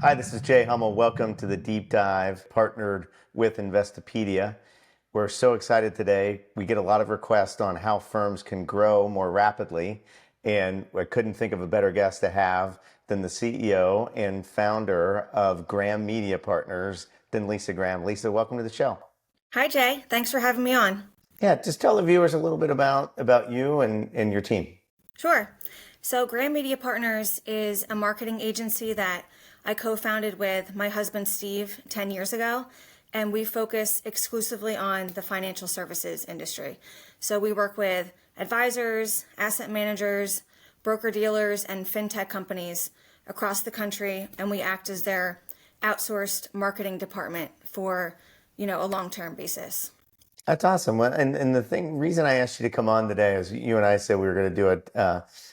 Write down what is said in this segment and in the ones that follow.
Hi, this is Jay Hummel. Welcome to the deep dive partnered with Investopedia. We're so excited today. We get a lot of requests on how firms can grow more rapidly, and I couldn't think of a better guest to have than the CEO and founder of Graham Media Partners, than Lisa Graham. Lisa, welcome to the show. Hi, Jay. Thanks for having me on. Yeah, just tell the viewers a little bit about you and your team. Sure. So, Graham Media Partners is a marketing agency that I co-founded with my husband, Steve, 10 years ago, and we focus exclusively on the financial services industry. So we work with advisors, asset managers, broker-dealers, and fintech companies across the country, and we act as their outsourced marketing department for, a long-term basis. That's awesome. Well, and the reason I asked you to come on today is you and I said we were going to do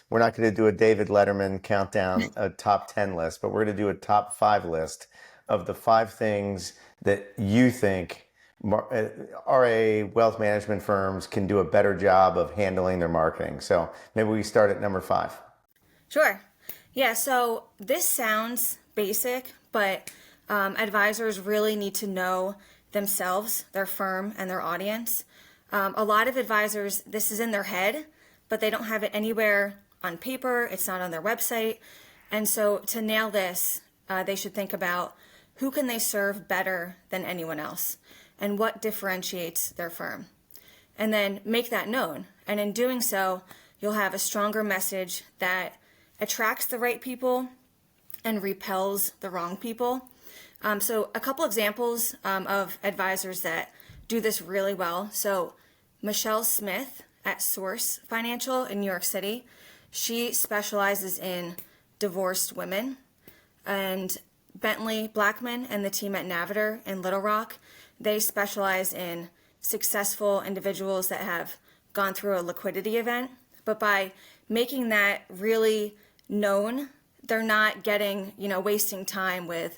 we're not going to do a David Letterman countdown, a top 10 list, but we're going to do a top 5 list of the 5 things that you think RIA wealth management firms can do a better job of handling their marketing. So maybe we start at number 5. Sure. Yeah, so this sounds basic, but advisors really need to know themselves, their firm, and their audience. A lot of advisors, this is in their head, but they don't have it anywhere on paper. It's not on their website. And so to nail this, they should think about who can they serve better than anyone else and what differentiates their firm. And then make that known. And in doing so, you'll have a stronger message that attracts the right people and repels the wrong people. So a couple examples of advisors that do this really well. So Michelle Smith at Source Financial in New York City, she specializes in divorced women. And Bentley Blackman and the team at Navitor in Little Rock, they specialize in successful individuals that have gone through a liquidity event. But by making that really known, they're not wasting time with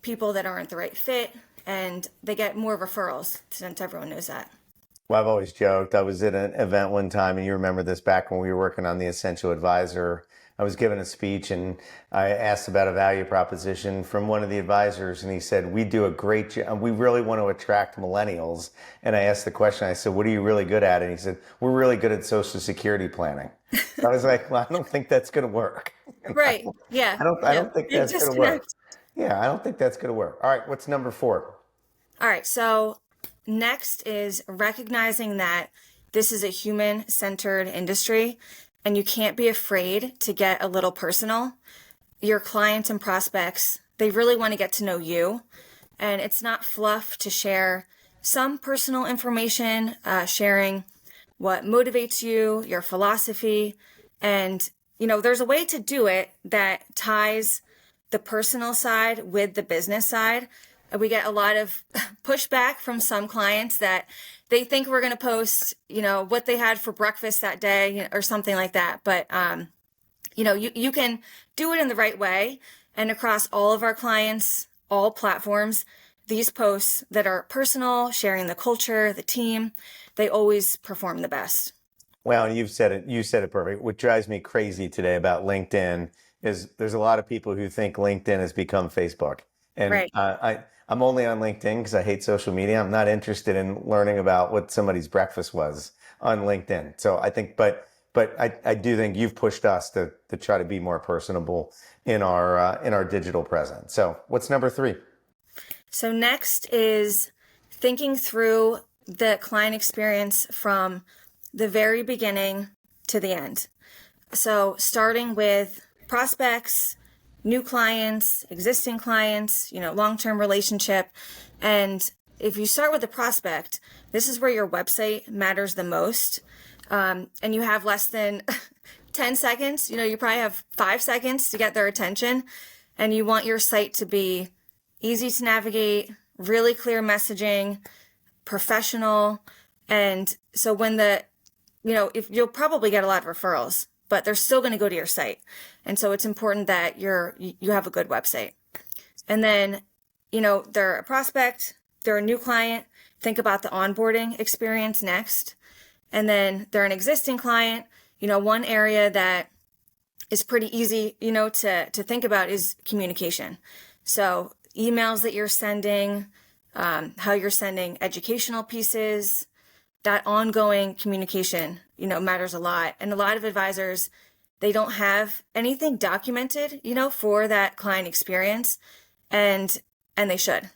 people that aren't the right fit, and they get more referrals since everyone knows that. Well, I've always joked. I was at an event one time, and you remember this back when we were working on the Essential Advisor. I was giving a speech, and I asked about a value proposition from one of the advisors, and he said, "We do a great job. We really want to attract millennials." And I asked the question, I said, "What are you really good at?" And he said, "We're really good at Social Security planning." I was like, "Well, I don't think that's going to work." Right. Yeah. I Yeah. don't think Big that's going to work. disconnect. Yeah, I don't think that's going to work. All right, what's number 4? All right. So next is recognizing that this is a human-centered industry and you can't be afraid to get a little personal. Your clients and prospects, they really want to get to know you. And it's not fluff to share some personal information, sharing what motivates you, your philosophy. And, there's a way to do it that ties the personal side with the business side. We get a lot of pushback from some clients that they think we're going to post, what they had for breakfast that day or something like that. But, you can do it in the right way. And across all of our clients, all platforms, these posts that are personal, sharing the culture, the team, they always perform the best. Well, you said it perfect. What drives me crazy today about LinkedIn is there's a lot of people who think LinkedIn has become Facebook. And Right. I'm only on LinkedIn because I hate social media. I'm not interested in learning about what somebody's breakfast was on LinkedIn. So I think, but I do think you've pushed us to try to be more personable in our digital presence. So what's number 3? So next is thinking through the client experience from the very beginning to the end. So starting with prospects, new clients, existing clients, long-term relationship. And if you start with the prospect, this is where your website matters the most. And you have less than 10 seconds. You probably have 5 seconds to get their attention. And you want your site to be easy to navigate, really clear messaging, professional. And so if you'll probably get a lot of referrals, but they're still going to go to your site. And so it's important that you have a good website. And then, they're a prospect, they're a new client. Think about the onboarding experience next. And then they're an existing client. One area that is pretty easy, to think about is communication. So emails that you're sending, how you're sending educational pieces, that ongoing communication, matters a lot. And a lot of advisors, they don't have anything documented, for that client experience, and they should.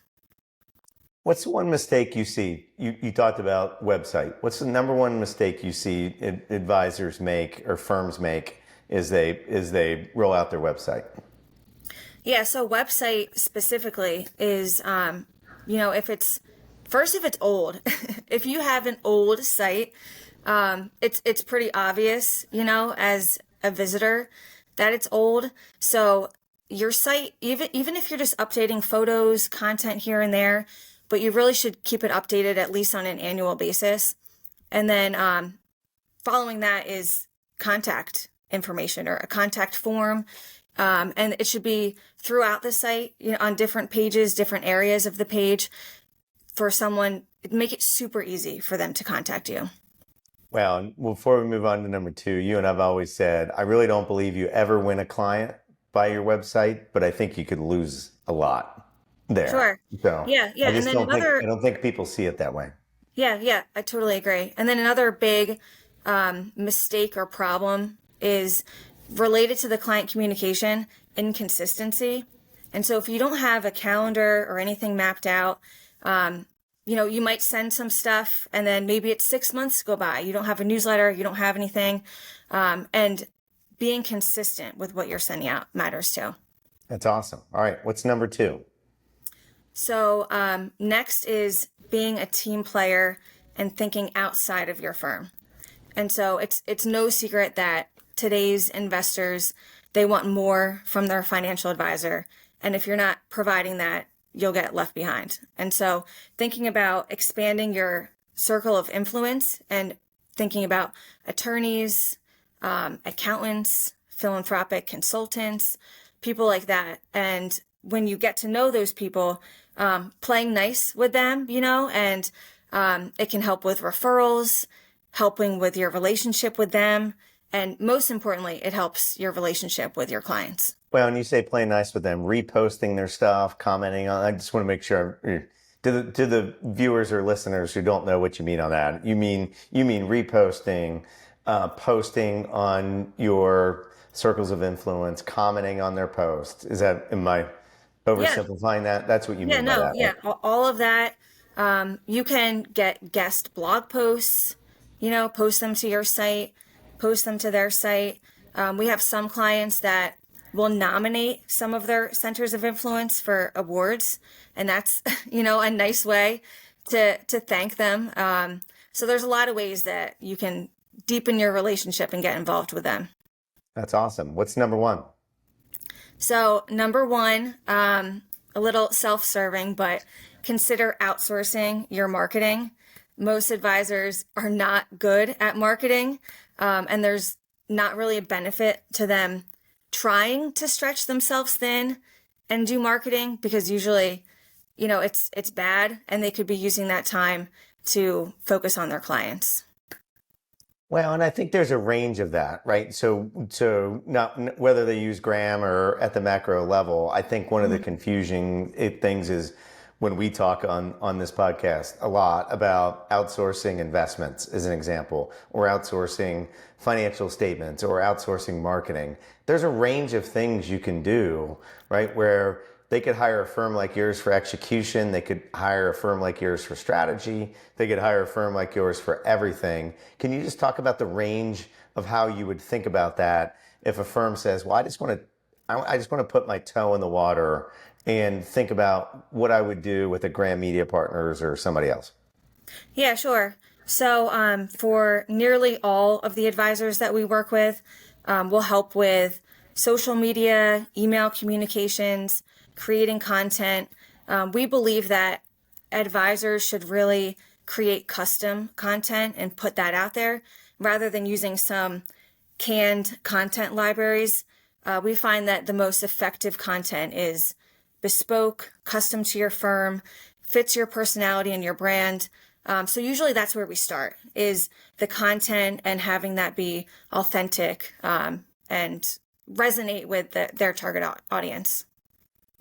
What's the one mistake you see? You talked about website. What's the number one mistake you see advisors make or firms make as they roll out their website? Yeah, so website specifically is, if it's old, if you have an old site, it's pretty obvious, as a visitor that it's old. So your site, even if you're just updating photos, content here and there, but you really should keep it updated at least on an annual basis. And then following that is contact information or a contact form. And it should be throughout the site, on different pages, different areas of the page for someone, make it super easy for them to contact you. Well, before we move on to number two, you and I've always said, I really don't believe you ever win a client by your website, but I think you could lose a lot there. Sure. So Yeah. I just And then I don't think people see it that way. Yeah, I totally agree. And then another big mistake or problem is related to the client communication, inconsistency. And so if you don't have a calendar or anything mapped out, you might send some stuff and then maybe it's 6 months go by. You don't have a newsletter, you don't have anything. And being consistent with what you're sending out matters too. That's awesome. All right. What's number two? So next is being a team player and thinking outside of your firm. And so it's no secret that today's investors, they want more from their financial advisor. And if you're not providing that, you'll get left behind. And so thinking about expanding your circle of influence and thinking about attorneys, accountants, philanthropic consultants, people like that. And when you get to know those people, playing nice with them, and it can help with referrals, helping with your relationship with them. And most importantly, it helps your relationship with your clients. Well, and you say play nice with them, reposting their stuff, commenting on. I just want to make sure to the viewers or listeners who don't know what you mean on that. You mean reposting, posting on your circles of influence, commenting on their posts. Am I oversimplifying that? That's what you mean by that. Yeah, all of that. You can get guest blog posts, post them to your site, post them to their site. We have some clients that will nominate some of their centers of influence for awards, and that's a nice way to thank them. So there's a lot of ways that you can deepen your relationship and get involved with them. That's awesome. What's number one? So number one, a little self-serving, but consider outsourcing your marketing. Most advisors are not good at marketing, and there's not really a benefit to them trying to stretch themselves thin and do marketing, because usually, it's bad and they could be using that time to focus on their clients. Well, and I think there's a range of that, right? So not whether they use Graham or at the macro level, I think one of the confusing things is when we talk on this podcast a lot about outsourcing investments as an example, or outsourcing financial statements, or outsourcing marketing. There's a range of things you can do, right? Where they could hire a firm like yours for execution. They could hire a firm like yours for strategy. They could hire a firm like yours for everything. Can you just talk about the range of how you would think about that if a firm says, well, I just want to put my toe in the water and think about what I would do with a Graham Media Partners or somebody else? Yeah, sure. So for nearly all of the advisors that we work with, we'll help with social media, email communications, creating content. We believe that advisors should really create custom content and put that out there rather than using some canned content libraries. We find that the most effective content is bespoke, custom to your firm, fits your personality and your brand. So usually that's where we start, is the content and having that be authentic and resonate with their target audience.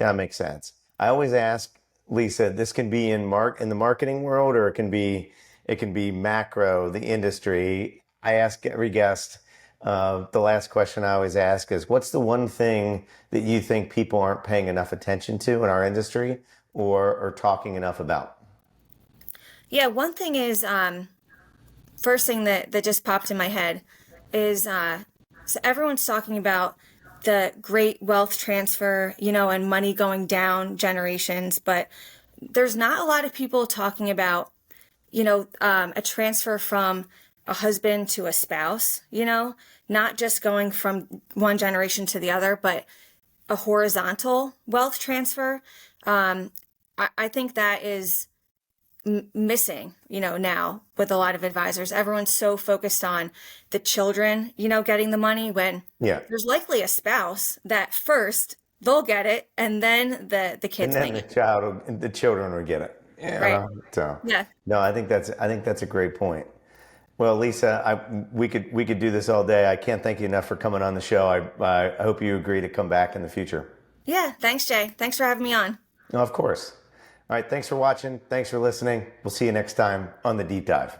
Yeah, that makes sense. I always ask Lisa, this can be in the marketing world, or it can be macro, the industry. I ask every guest, the last question I always ask is, what's the one thing that you think people aren't paying enough attention to in our industry, or talking enough about? Yeah, one thing is, first thing that just popped in my head is, so everyone's talking about the great wealth transfer, and money going down generations, but there's not a lot of people talking about, a transfer from a husband to a spouse, not just going from one generation to the other, but a horizontal wealth transfer. I think that is missing, now with a lot of advisors. Everyone's so focused on the children, getting the money, when Yeah. there's likely a spouse that first they'll get it and then the And kids then may get the children will get it. it. Right. So Yeah. no, I think that's a great point. Well, Lisa, we could do this all day. I can't thank you enough for coming on the show. I hope you agree to come back in the future. Yeah. Thanks, Jay. Thanks for having me on. No, of course. All right. Thanks for watching. Thanks for listening. We'll see you next time on the Deep Dive.